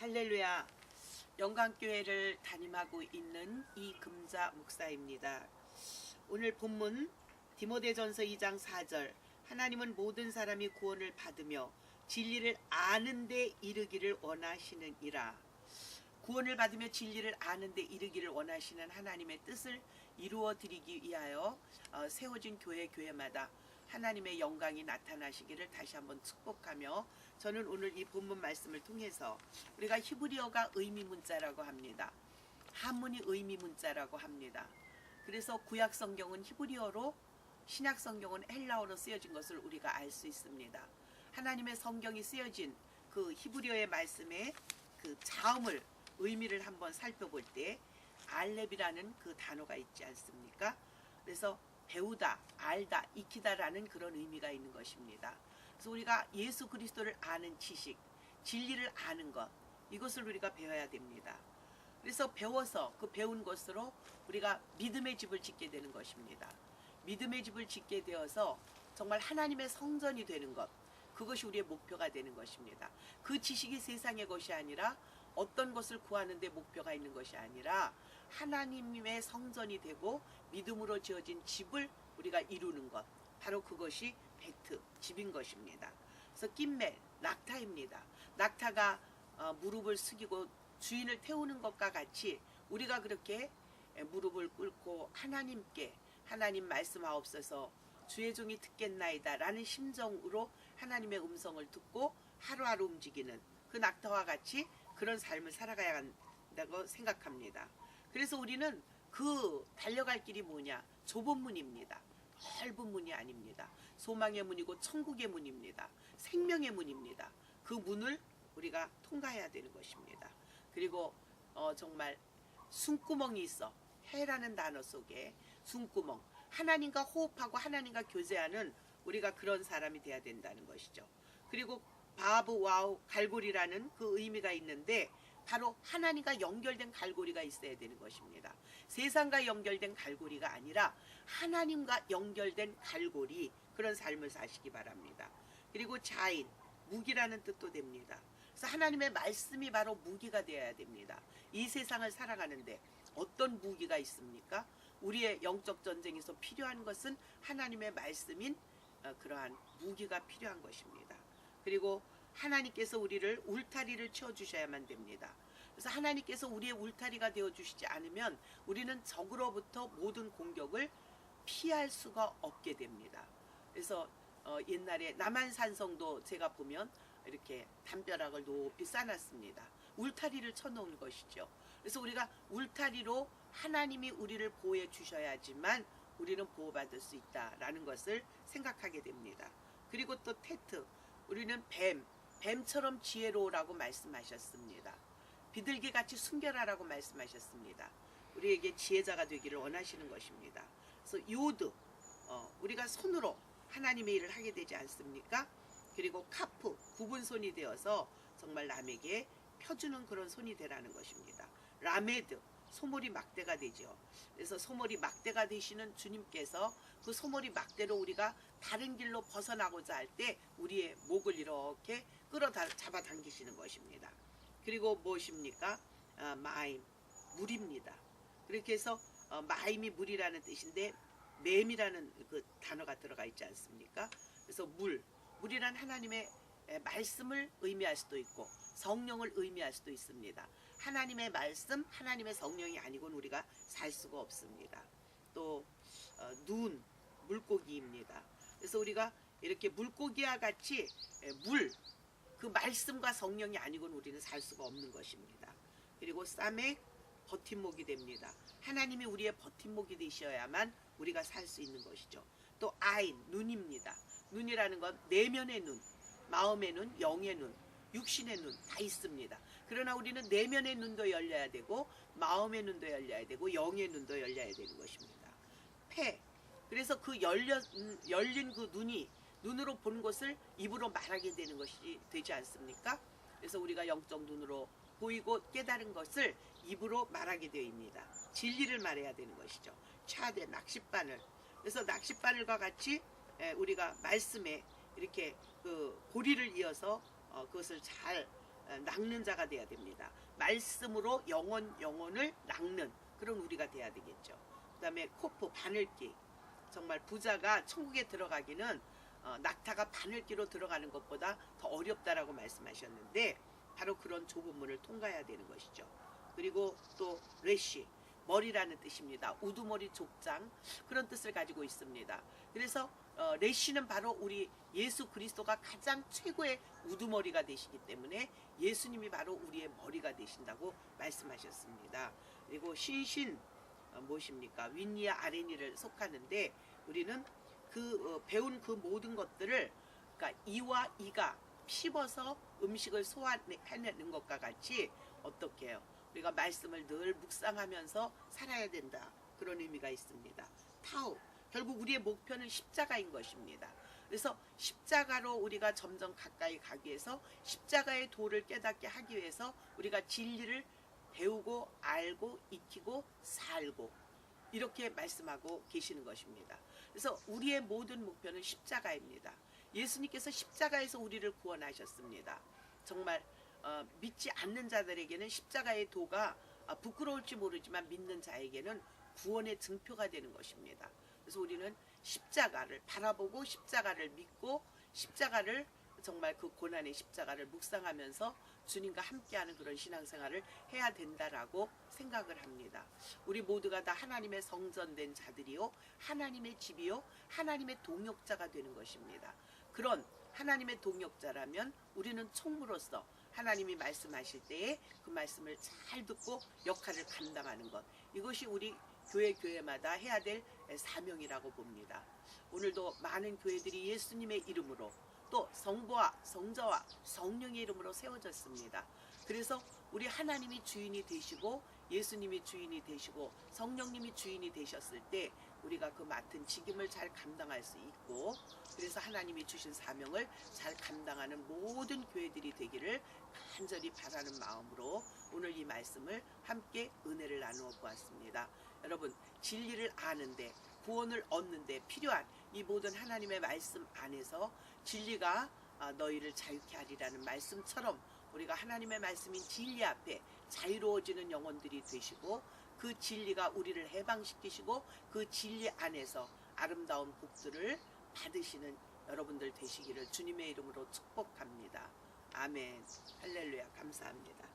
할렐루야. 영광교회를 담임하고 있는 이금자 목사입니다. 오늘 본문 디모데전서 2장 4절, 하나님은 모든 사람이 구원을 받으며 진리를 아는 데 이르기를 원하시느니라. 구원을 받으며 진리를 아는 데 이르기를 원하시는 하나님의 뜻을 이루어 드리기 위하여 세워진 교회마다 하나님의 영광이 나타나시기를 다시 한번 축복하며, 저는 오늘 이 본문 말씀을 통해서 우리가 히브리어가 의미 문자라고 합니다. 한문이 의미 문자라고 합니다. 그래서 구약 성경은 히브리어로, 신약 성경은 헬라어로 쓰여진 것을 우리가 알 수 있습니다. 하나님의 성경이 쓰여진 그 히브리어의 말씀의 그 자음을, 의미를 한번 살펴볼 때 알렙이라는 그 단어가 있지 않습니까? 그래서 배우다, 알다, 익히다라는 그런 의미가 있는 것입니다. 그래서 우리가 예수 그리스도를 아는 지식, 진리를 아는 것, 이것을 우리가 배워야 됩니다. 그래서 배워서 그 배운 것으로 우리가 믿음의 집을 짓게 되는 것입니다. 믿음의 집을 짓게 되어서 정말 하나님의 성전이 되는 것, 그것이 우리의 목표가 되는 것입니다. 그 지식이 세상의 것이 아니라, 어떤 것을 구하는 데 목표가 있는 것이 아니라 하나님의 성전이 되고 믿음으로 지어진 집을 우리가 이루는 것, 바로 그것이 베트, 집인 것입니다. 그래서 낌멜, 낙타입니다. 낙타가 무릎을 숙이고 주인을 태우는 것과 같이 우리가 그렇게 무릎을 꿇고 하나님께, 하나님 말씀하옵소서, 주의 종이 듣겠나이다 라는 심정으로 하나님의 음성을 듣고 하루하루 움직이는 그 낙타와 같이 그런 삶을 살아가야 한다고 생각합니다. 그래서 우리는 그 달려갈 길이 뭐냐? 좁은 문입니다. 넓은 문이 아닙니다. 소망의 문이고 천국의 문입니다. 생명의 문입니다. 그 문을 우리가 통과해야 되는 것입니다. 그리고 정말 숨구멍이 있어. 해라는 단어 속에 숨구멍, 하나님과 호흡하고 하나님과 교제하는 우리가 그런 사람이 돼야 된다는 것이죠. 그리고 바브 와우 갈고리라는 그 의미가 있는데, 바로 하나님과 연결된 갈고리가 있어야 되는 것입니다. 세상과 연결된 갈고리가 아니라 하나님과 연결된 갈고리, 그런 삶을 사시기 바랍니다. 그리고 자인, 무기라는 뜻도 됩니다. 그래서 하나님의 말씀이 바로 무기가 되어야 됩니다. 이 세상을 살아가는데 어떤 무기가 있습니까? 우리의 영적 전쟁에서 필요한 것은 하나님의 말씀인 그러한 무기가 필요한 것입니다. 그리고 하나님께서 우리를 울타리를 쳐주셔야만 됩니다. 그래서 하나님께서 우리의 울타리가 되어주시지 않으면 우리는 적으로부터 모든 공격을 피할 수가 없게 됩니다. 그래서 옛날에 남한산성도 제가 보면 이렇게 담벼락을 높이 쌓아놨습니다. 울타리를 쳐놓은 것이죠. 그래서 우리가 울타리로 하나님이 우리를 보호해 주셔야지만 우리는 보호받을 수 있다라는 것을 생각하게 됩니다. 그리고 또 테트, 우리는 뱀처럼 지혜로우라고 말씀하셨습니다. 비둘기같이 순결하라고 말씀하셨습니다. 우리에게 지혜자가 되기를 원하시는 것입니다. 그래서 요드, 우리가 손으로 하나님의 일을 하게 되지 않습니까? 그리고 카프, 굽은 손이 되어서 정말 남에게 펴주는 그런 손이 되라는 것입니다. 라메드, 소몰이 막대가 되죠. 그래서 소몰이 막대가 되시는 주님께서 그 소몰이 막대로 우리가 다른 길로 벗어나고자 할 때 우리의 목을 이렇게 잡아당기시는 것입니다. 그리고 무엇입니까? 마임, 물입니다. 그렇게 해서 마임이 물이라는 뜻인데, 맴이라는 그 단어가 들어가 있지 않습니까? 그래서 물이란 하나님의 말씀을 의미할 수도 있고 성령을 의미할 수도 있습니다. 하나님의 말씀, 하나님의 성령이 아니고는 우리가 살 수가 없습니다. 또 눈, 물고기입니다. 그래서 우리가 이렇게 물고기와 같이 그 말씀과 성령이 아니고는 우리는 살 수가 없는 것입니다. 그리고 사맥, 버팀목이 됩니다. 하나님이 우리의 버팀목이 되셔야만 우리가 살 수 있는 것이죠. 또 아인, 눈입니다. 눈이라는 건 내면의 눈, 마음의 눈, 영의 눈, 육신의 눈 다 있습니다. 그러나 우리는 내면의 눈도 열려야 되고 마음의 눈도 열려야 되고 영의 눈도 열려야 되는 것입니다. 폐, 그래서 그 열린 그 눈으로 본 것을 입으로 말하게 되는 것이 되지 않습니까? 그래서 우리가 영적 눈으로 보이고 깨달은 것을 입으로 말하게 되어입니다. 진리를 말해야 되는 것이죠. 차대, 낚싯바늘. 그래서 낚싯바늘과 같이 우리가 말씀에 이렇게 그 고리를 이어서 그것을 잘 낚는 자가 돼야 됩니다. 말씀으로 영혼을 낚는 그런 우리가 돼야 되겠죠. 그 다음에 코프 바늘기, 정말 부자가 천국에 들어가기는 낙타가 바늘기로 들어가는 것보다 더 어렵다라고 말씀하셨는데 바로 그런 좁은 문을 통과해야 되는 것이죠. 그리고 또 레시, 머리라는 뜻입니다. 우두머리 족장, 그런 뜻을 가지고 있습니다. 그래서 레시는 바로 우리 예수 그리스도가 가장 최고의 우두머리가 되시기 때문에 예수님이 바로 우리의 머리가 되신다고 말씀하셨습니다. 그리고 신신 무엇입니까? 윗니와 아랫니를 속하는데 우리는 배운 그 모든 것들을, 그러니까 이와 이가 씹어서 음식을 소화해내는 것과 같이 어떻게 해요? 우리가 말씀을 늘 묵상하면서 살아야 된다, 그런 의미가 있습니다. 타우, 결국 우리의 목표는 십자가인 것입니다. 그래서 십자가로 우리가 점점 가까이 가기 위해서, 십자가의 도를 깨닫게 하기 위해서 우리가 진리를 배우고 알고 익히고 살고, 이렇게 말씀하고 계시는 것입니다. 그래서 우리의 모든 목표는 십자가입니다. 예수님께서 십자가에서 우리를 구원하셨습니다. 정말 믿지 않는 자들에게는 십자가의 도가 부끄러울지 모르지만 믿는 자에게는 구원의 증표가 되는 것입니다. 그래서 우리는 십자가를 바라보고 십자가를 믿고 십자가를, 정말 그 고난의 십자가를 묵상하면서 주님과 함께하는 그런 신앙생활을 해야 된다라고 생각을 합니다. 우리 모두가 다 하나님의 성전된 자들이요, 하나님의 집이요, 하나님의 동역자가 되는 것입니다. 그런 하나님의 동역자라면 우리는 총무로서 하나님이 말씀하실 때에 그 말씀을 잘 듣고 역할을 감당하는 것, 이것이 우리 교회마다 해야 될 사명이라고 봅니다. 오늘도 많은 교회들이 예수님의 이름으로, 또 성부와 성자와 성령의 이름으로 세워졌습니다. 그래서 우리 하나님이 주인이 되시고 예수님이 주인이 되시고 성령님이 주인이 되셨을 때 우리가 그 맡은 직임을 잘 감당할 수 있고, 그래서 하나님이 주신 사명을 잘 감당하는 모든 교회들이 되기를 간절히 바라는 마음으로 오늘 이 말씀을 함께 은혜를 나누어 보았습니다. 여러분, 진리를 아는데, 구원을 얻는데 필요한 이 모든 하나님의 말씀 안에서 진리가 너희를 자유케 하리라는 말씀처럼 우리가 하나님의 말씀인 진리 앞에 자유로워지는 영혼들이 되시고, 그 진리가 우리를 해방시키시고 그 진리 안에서 아름다운 복들을 받으시는 여러분들 되시기를 주님의 이름으로 축복합니다. 아멘. 할렐루야. 감사합니다.